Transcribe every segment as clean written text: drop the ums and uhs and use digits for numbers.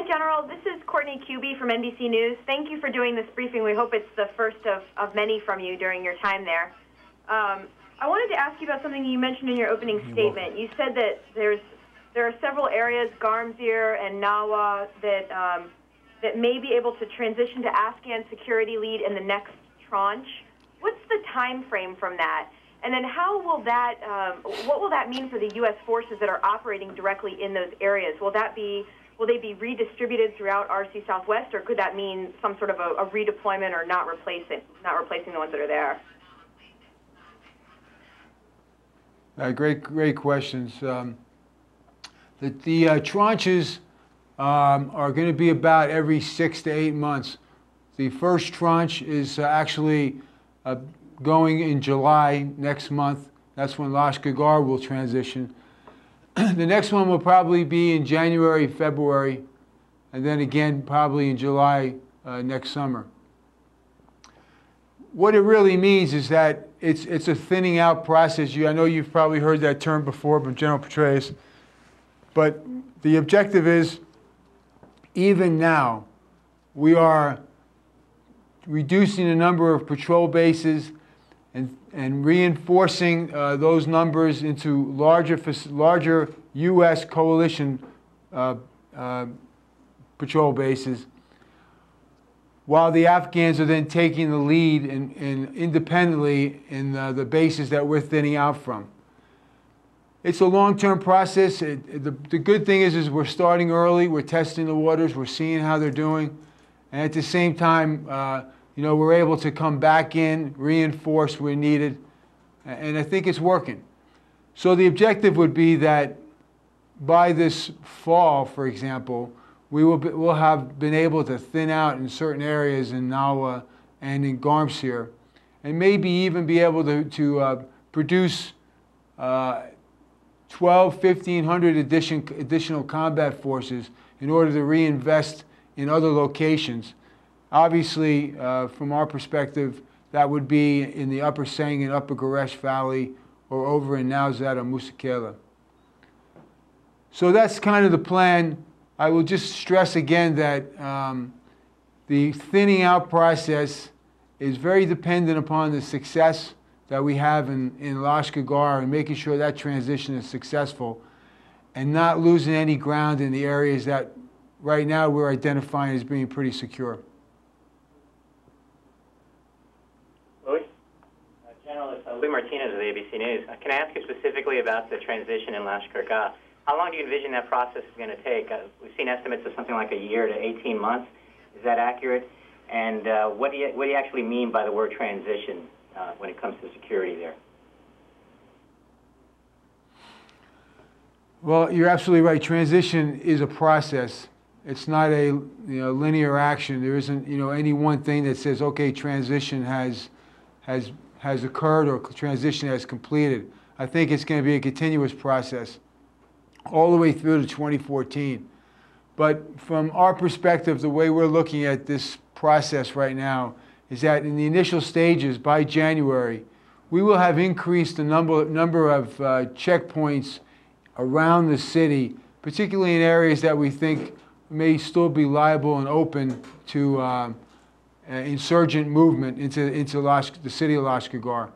Hi, General. This is Courtney Cubey from NBC News. Thank you for doing this briefing. We hope it's the first of many from you during your time there. I wanted to ask you about something you mentioned in your opening statement. You said that there are several areas, Garmsir and Nawa, that may be able to transition to Afghan security lead in the next tranche. What's the time frame from that? And then how will that, what will that mean for the U.S. forces that are operating directly in those areas? Will they be redistributed throughout RC Southwest, or could that mean some sort of a redeployment or not replacing the ones that are there? Great questions. The tranches are going to be about every 6 to 8 months. The first tranche is actually going in July next month. That's when Lashkar will transition. The next one will probably be in January, February, and then again probably in July next summer. What it really means is that it's a thinning out process. I know you've probably heard that term before from General Petraeus, but the objective is, even now, we are reducing the number of patrol bases and reinforcing those numbers into larger U.S. coalition patrol bases, while the Afghans are then taking the lead independently in the bases that we're thinning out from. It's a long-term process. The good thing is we're starting early. We're testing the waters. We're seeing how they're doing. And at the same time, we're able to come back in, reinforce where needed. And I think it's working. So the objective would be that by this fall, for example, we'll have been able to thin out in certain areas in Nawa and in Garmsir, and maybe even be able to produce 1,500 additional combat forces in order to reinvest in other locations. Obviously, from our perspective, that would be in the Upper Sangin, Upper Garesh Valley, or over in Nowzat or Musikela. So that's kind of the plan. I will just stress again that the thinning out process is very dependent upon the success that we have in Lashkar and making sure that transition is successful and not losing any ground in the areas that right now we're identifying as being pretty secure. General, it's Louis Martinez of ABC News. Can I ask you specifically about the transition in Lashkar Gah? How long do you envision that process is going to take? We've seen estimates of something like a year to 18 months. Is that accurate? And what do you actually mean by the word transition when it comes to security there? Well, you're absolutely right. Transition is a process. It's not a linear action. There isn't any one thing that says, okay, transition has occurred or transition has completed. I think it's going to be a continuous process all the way through to 2014. But from our perspective, the way we're looking at this process right now is that in the initial stages, by January, we will have increased the number of checkpoints around the city, particularly in areas that we think may still be liable and open to insurgent movement into the city of Lashkar Gah.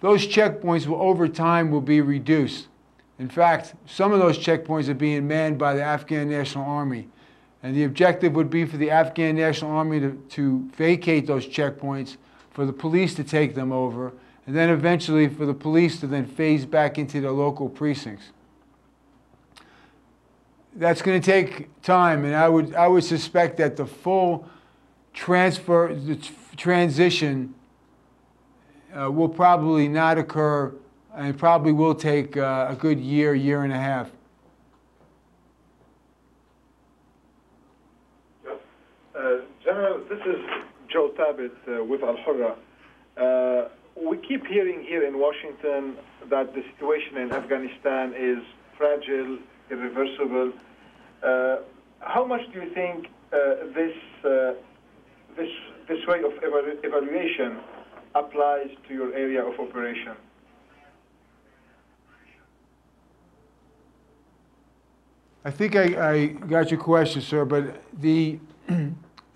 Those checkpoints will, over time, will be reduced. In fact, some of those checkpoints are being manned by the Afghan National Army. And the objective would be for the Afghan National Army to vacate those checkpoints, for the police to take them over, and then eventually for the police to then phase back into their local precincts. That's going to take time, and I would suspect that the full transition will probably not occur, and it probably will take a good year and a half. General, this is Joe Tabit with Al-Hurra. We keep hearing here in Washington that the situation in Afghanistan is fragile, irreversible. How much do you think this way of evaluation applies to your area of operation? I think I got your question, sir, but the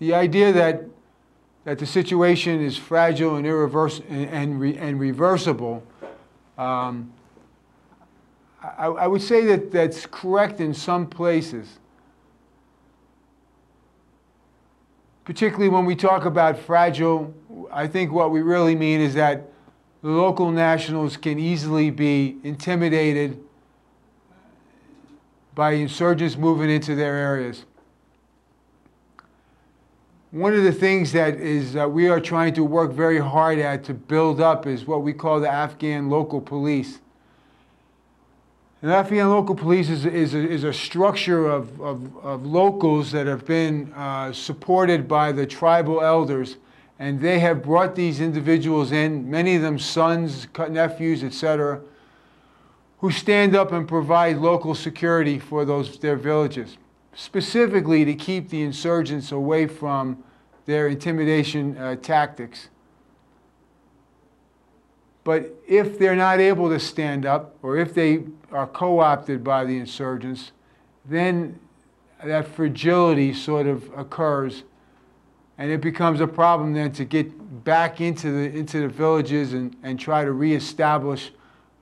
idea that the situation is fragile and and reversible, I would say that that's correct in some places. Particularly when we talk about fragile, I think what we really mean is that the local nationals can easily be intimidated by insurgents moving into their areas. One of the things that we are trying to work very hard at to build up is what we call the Afghan local police. And Afghan local police is a structure of locals that have been supported by the tribal elders, and they have brought these individuals in, many of them sons, nephews, etc., who stand up and provide local security for their villages, specifically to keep the insurgents away from their intimidation tactics. But if they're not able to stand up, or if they are co-opted by the insurgents, then that fragility sort of occurs, and it becomes a problem then to get back into the villages and try to reestablish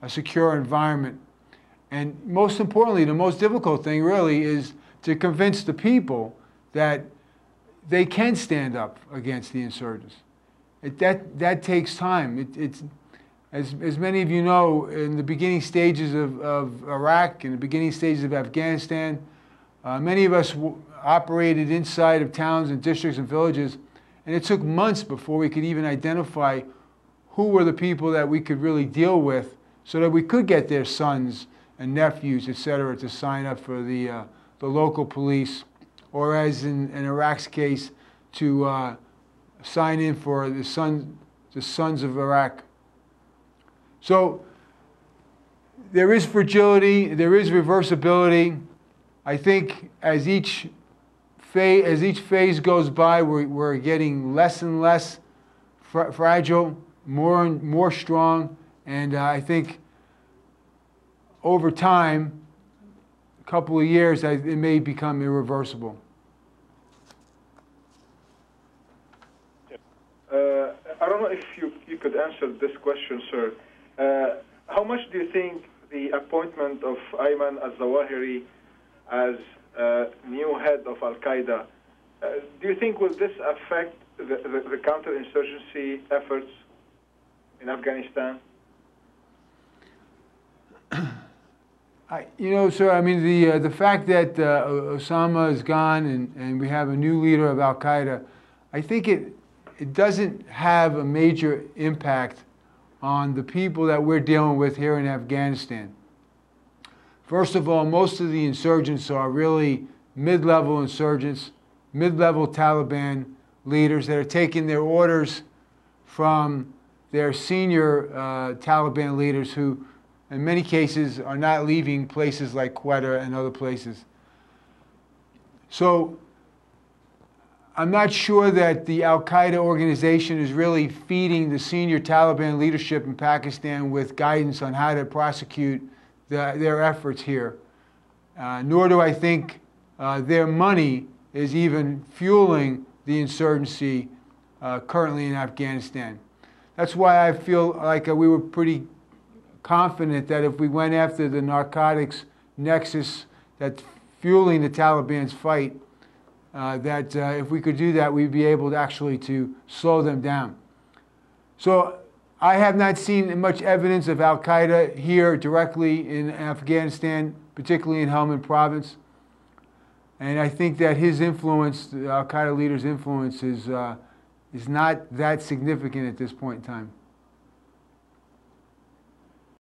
a secure environment. And most importantly, the most difficult thing really is to convince the people that they can stand up against the insurgents. That takes time. As many of you know, in the beginning stages of Iraq, in the beginning stages of Afghanistan, many of us operated inside of towns and districts and villages, and it took months before we could even identify who were the people that we could really deal with so that we could get their sons and nephews, etc., to sign up for the local police, or as in Iraq's case, to sign in for the Sons of Iraq. So there is fragility, there is reversibility. I think as each phase goes by, we're getting less and less fragile, more and more strong, and I think over time, a couple of years, it may become irreversible. I don't know if you could answer this question, sir. How much do you think the appointment of Ayman al-Zawahiri as new head of Al-Qaeda, do you think will this affect the counterinsurgency efforts in Afghanistan? Sir, I mean, the fact that Osama is gone and we have a new leader of Al-Qaeda, I think it doesn't have a major impact on the people that we're dealing with here in Afghanistan. First of all, most of the insurgents are really mid-level insurgents, mid-level Taliban leaders that are taking their orders from their senior Taliban leaders who, in many cases, are not leaving places like Quetta and other places. So I'm not sure that the Al-Qaeda organization is really feeding the senior Taliban leadership in Pakistan with guidance on how to prosecute their efforts here. Nor do I think their money is even fueling the insurgency currently in Afghanistan. That's why I feel like we were pretty confident that if we went after the narcotics nexus that's fueling the Taliban's fight, that if we could do that, we'd be able to actually to slow them down. So I have not seen much evidence of Al-Qaeda here directly in Afghanistan, particularly in Helmand province. And I think that his influence, the Al-Qaeda leader's influence, is not that significant at this point in time.